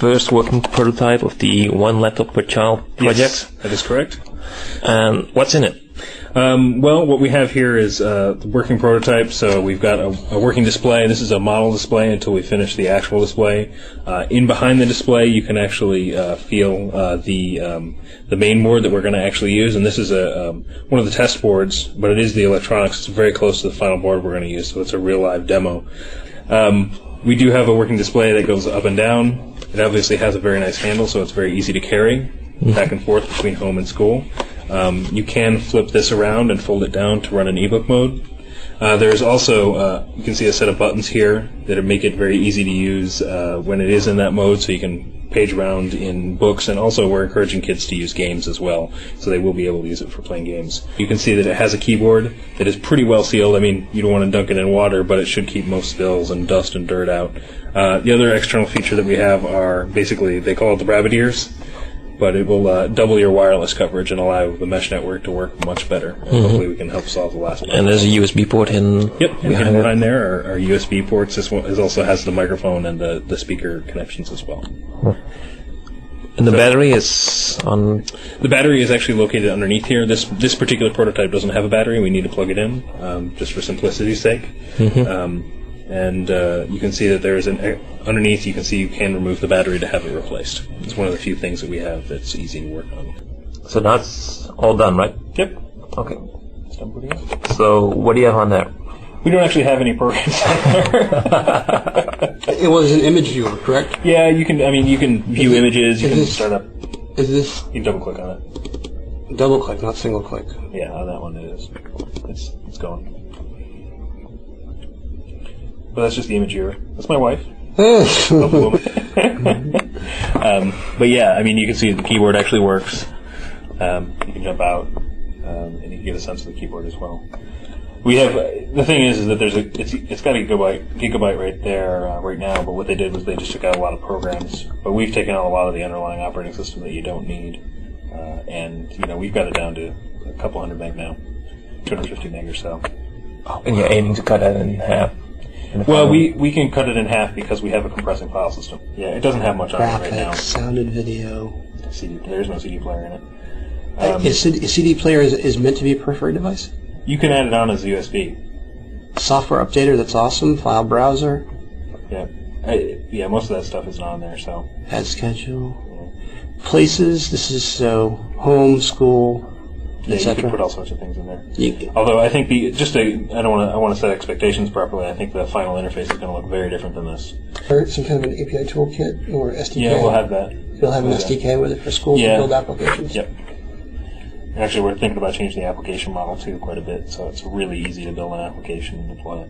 first working prototype of the one laptop per child project. Yes, that is correct. And what's in it? Well, what we have here is the working prototype. So we've got a working display. This is a model display until we finish the actual display. In behind the display, you can actually feel the main board that we're going to actually use. And this is one of the test boards, but it is the electronics. It's very close to the final board we're going to use, so it's a real live demo. We do have a working display that goes up and down. It obviously has a very nice handle, so it's very easy to carry back and forth between home and school. You can flip this around and fold it down to run in ebook mode. There's also, you can see a set of buttons here that make it very easy to use when it is in that mode, so you can page around in books, and also we're encouraging kids to use games as well, so they will be able to use it for playing games. You can see that it has a keyboard that is pretty well sealed. I mean, you don't want to dunk it in water, but it should keep most spills and dust and dirt out. The other external feature that we have are basically, they call it the rabbit ears, but it will double your wireless coverage and allow the mesh network to work much better. And hopefully we can help solve the last one. And there's a USB port hidden. Yep, hidden behind there are USB ports. This one also has the microphone and the speaker connections as well. And the battery is on... The battery is actually located underneath here. This particular prototype doesn't have a battery. We need to plug it in, just for simplicity's sake. And you can see that there is underneath, you can see you can remove the battery to have it replaced. It's one of the few things that we have that's easy to work on. So that's all done, right? Yep. Okay. So what do you have on there? We don't actually have any programs on there. It was an image viewer, correct? Yeah, you can view images, you can start up. Is this... You can double click on it. Double click, not single click. Yeah, on that one it is. It's going. But that's just the image viewer. That's my wife. But yeah, I mean, you can see the keyboard actually works. You can jump out, and you can get a sense of the keyboard as well. We have the thing is that it's got a gigabyte right there right now. But what they did was they just took out a lot of programs. But we've taken out a lot of the underlying operating system that you don't need, and we've got it down to a couple hundred meg now, 250 meg or so. Oh, and you're aiming to cut that in half. Well, we can cut it in half because we have a compressing file system. Yeah, it doesn't have much on it right now. Graphics, sound and video. There's no CD player in it. A CD player is meant to be a periphery device? You can add it on as a USB. Software updater, that's awesome. File browser. Yeah, most of that stuff isn't on there, so. Add schedule. Yeah. Places, this is so home, school, yeah, you can put all sorts of things in there. Although I think I want to set expectations properly. I think the final interface is going to look very different than this. Or some kind of an API toolkit or SDK. Yeah, we'll have that. You'll have an SDK with it for schools to build applications. Yep. Actually, we're thinking about changing the application model too quite a bit, so it's really easy to build an application and deploy it.